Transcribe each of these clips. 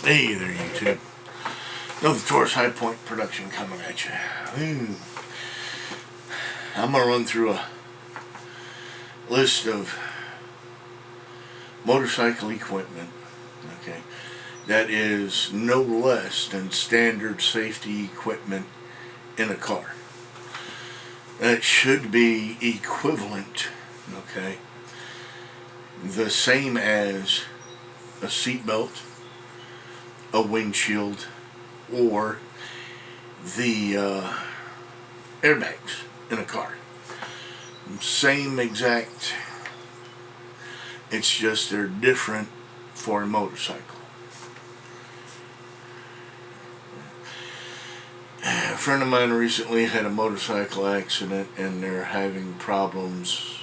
Hey there, YouTube. Another Taurus High Point production coming at you. I'm going to run through a list of motorcycle equipment, okay, that is no less than standard safety equipment in a car. That should be equivalent, okay, the same as a seatbelt, a windshield, or the airbags in a car. Same exact, it's just they're different for a motorcycle. A friend of mine recently had a motorcycle accident and they're having problems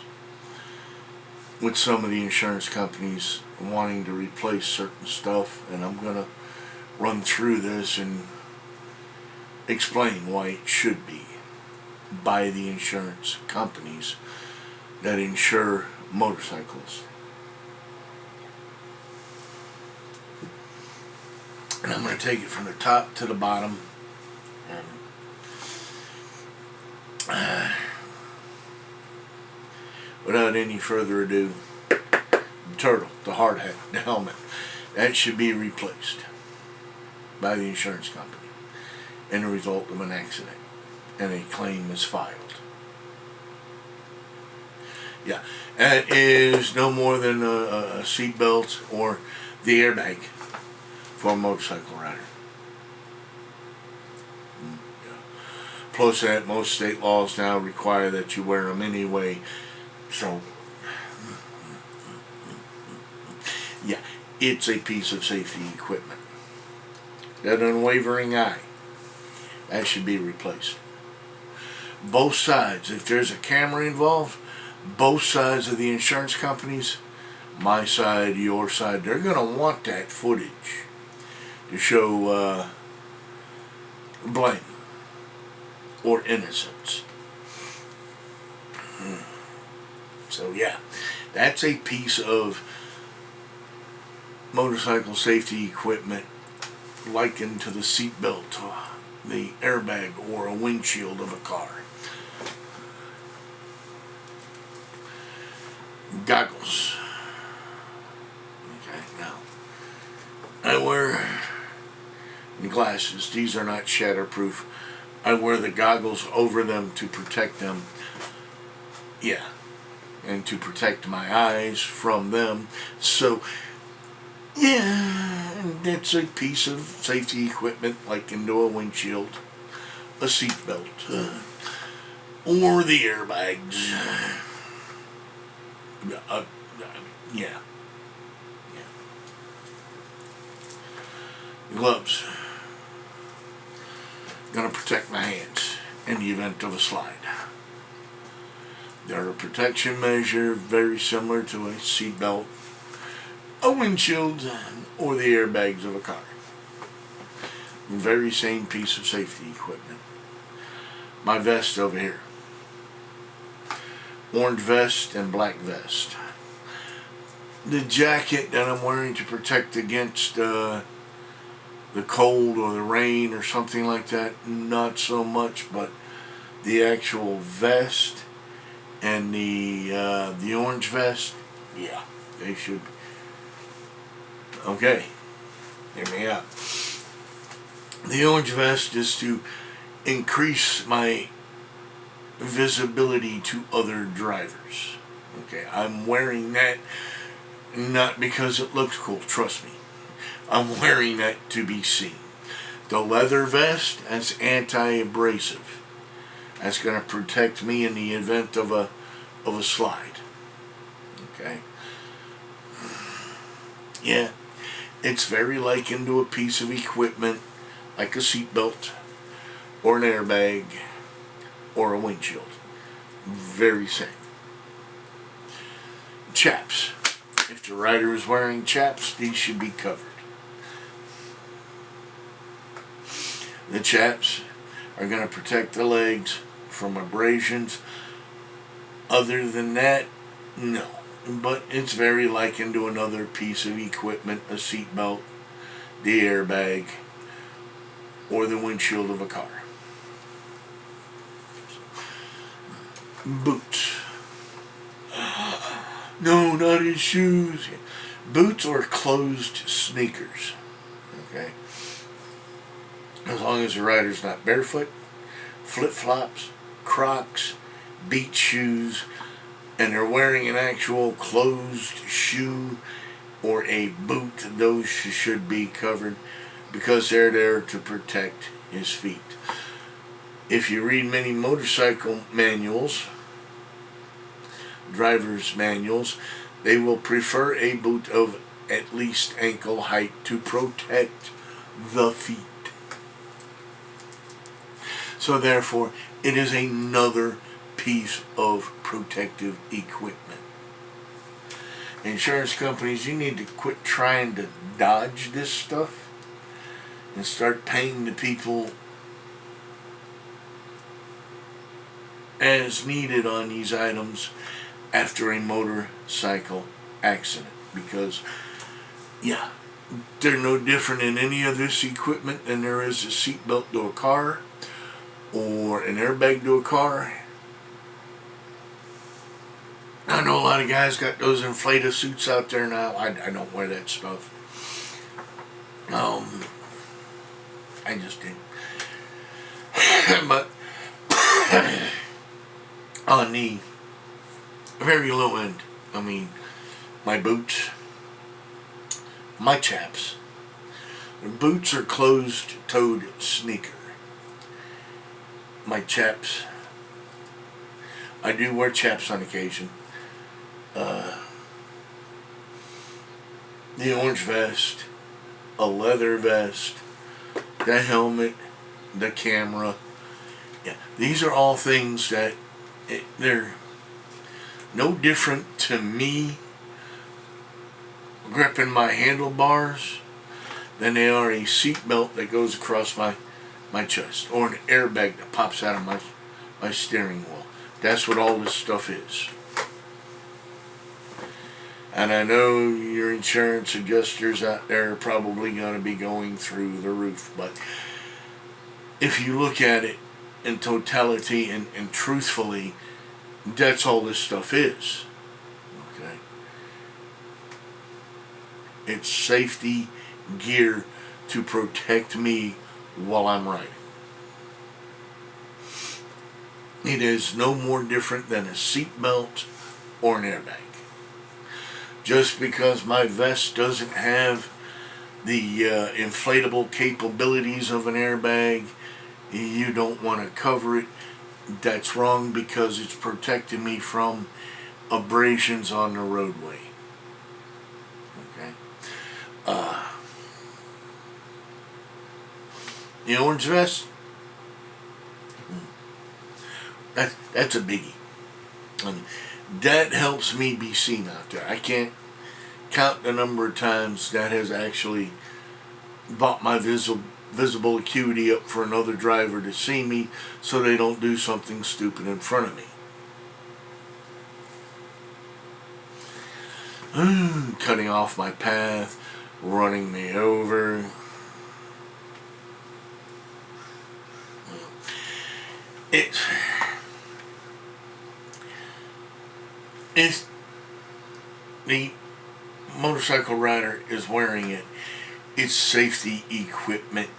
with some of the insurance companies wanting to replace certain stuff, and I'm going to run through this and explain why it should be by the insurance companies that insure motorcycles. And I'm going to take it from the top to the bottom. Without any further ado, the turtle, the hard hat, the helmet, that should be replaced by the insurance company in the result of an accident and a claim is filed. Yeah, that is no more than a seatbelt or the airbag for a motorcycle rider. Yeah. Plus that, most state laws now require that you wear them anyway. So, yeah, it's a piece of safety equipment. That unwavering eye, that should be replaced. Both sides, if there's a camera involved, both sides of the insurance companies, my side, your side, they're going to want that footage to show blame or innocence. So yeah, that's a piece of motorcycle safety equipment likened to the seatbelt, the airbag, or a windshield of a car. Goggles. Okay, now I wear glasses. These are not shatterproof. I wear the goggles over them to protect them. Yeah. And to protect my eyes from them. So, yeah, it's a piece of safety equipment like into a windshield, a seatbelt, or the airbags. Yeah. Gloves. Gonna protect my hands in the event of a slide. They're a protection measure very similar to a seatbelt, a windshield, or the airbags of a car. Very same piece of safety equipment. My vest over here. Orange vest and black vest. The jacket that I'm wearing to protect against the cold or the rain or something like that, not so much, but the actual vest and the orange vest, yeah, they should. Okay, hear me out. The orange vest is to increase my visibility to other drivers. Okay, I'm wearing that not because it looks cool, trust me. I'm wearing that to be seen. The leather vest, that's anti-abrasive. That's going to protect me in the event of a slide. Okay. Yeah, it's very likened to a piece of equipment like a seatbelt or an airbag or a windshield. Very same. Chaps. If the rider is wearing chaps, these should be covered. The chaps are going to protect the legs from abrasions. Other than that, no. But it's very likened to another piece of equipment, a seatbelt, the airbag, or the windshield of a car. Boots. No, not his shoes. Boots or closed sneakers. Okay? As long as the rider's not barefoot, flip-flops, Crocs, beach shoes, and they're wearing an actual closed shoe or a boot, those should be covered because they're there to protect his feet. If you read many motorcycle manuals, driver's manuals, they will prefer a boot of at least ankle height to protect the feet. So therefore, it is another piece of protective equipment. Insurance companies, you need to quit trying to dodge this stuff and start paying the people as needed on these items after a motorcycle accident. Because, yeah, they're no different in any of this equipment than there is a seatbelt to a car or an airbag to a car. I know a lot of guys got those inflated suits out there now. I don't wear that stuff. I just did. But on the very low end, I mean, my boots, my chaps. The boots are closed-toed sneaker. My chaps, I do wear chaps on occasion. The orange vest, a leather vest, the helmet, the camera. Yeah, these are all things that they're no different to me gripping my handlebars than they are a seat belt that goes across my chest or an airbag that pops out of my steering wheel. That's what all this stuff is. And I know your insurance adjusters out there are probably going to be going through the roof, but if you look at it in totality and truthfully, that's all this stuff is. Okay? It's safety gear to protect me while I'm riding. It is no more different than a seatbelt or an airbag. Just because my vest doesn't have the inflatable capabilities of an airbag, you don't want to cover it. That's wrong because it's protecting me from abrasions on the roadway. Okay. The orange vest, that's a biggie. I mean, that helps me be seen out there. I can't count the number of times that has actually brought my visible acuity up for another driver to see me so they don't do something stupid in front of me. Cutting off my path, running me over. If the motorcycle rider is wearing it, it's safety equipment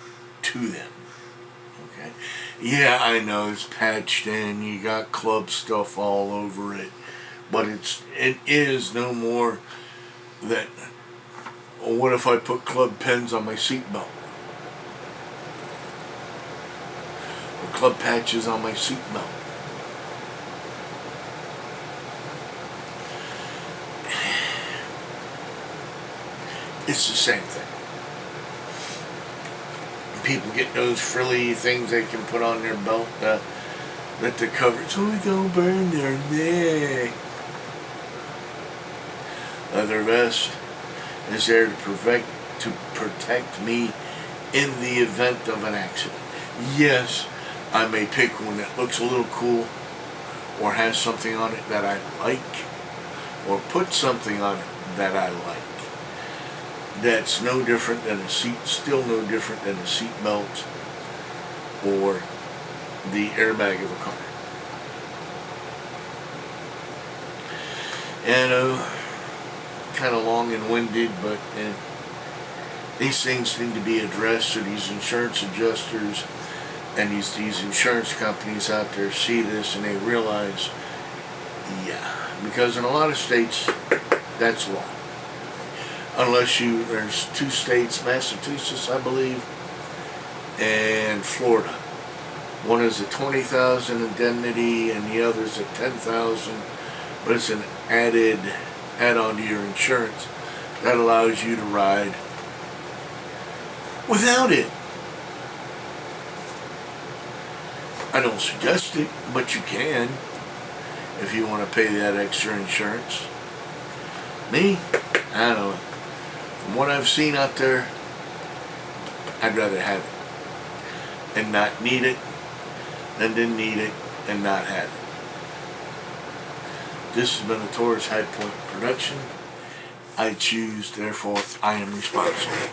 to them. Okay? Yeah, I know it's patched in, you got club stuff all over it, but it is no more than, what if I put club pens on my seatbelt? Or club patches on my seatbelt? It's the same thing. People get those frilly things they can put on their belt that the cover so it don't burn their neck. Leather vest is there to protect me in the event of an accident. Yes, I may pick one that looks a little cool or has something on it that I like or put something on it that I like. that's no different than still no different than a seat belt or the airbag of a car. And kind of long and winded, but these things need to be addressed so these insurance adjusters and these insurance companies out there see this and they realize, yeah, because in a lot of states that's law. Unless there's 2 states, Massachusetts, I believe, and Florida. One is a $20,000 indemnity, and the other is a $10,000. But it's an add-on to your insurance that allows you to ride without it. I don't suggest it, but you can if you want to pay that extra insurance. Me, I don't know. From what I've seen out there, I'd rather have it and not need it than didn't need it and not have it. This has been a Taurus High Point production. I choose, therefore I am responsible.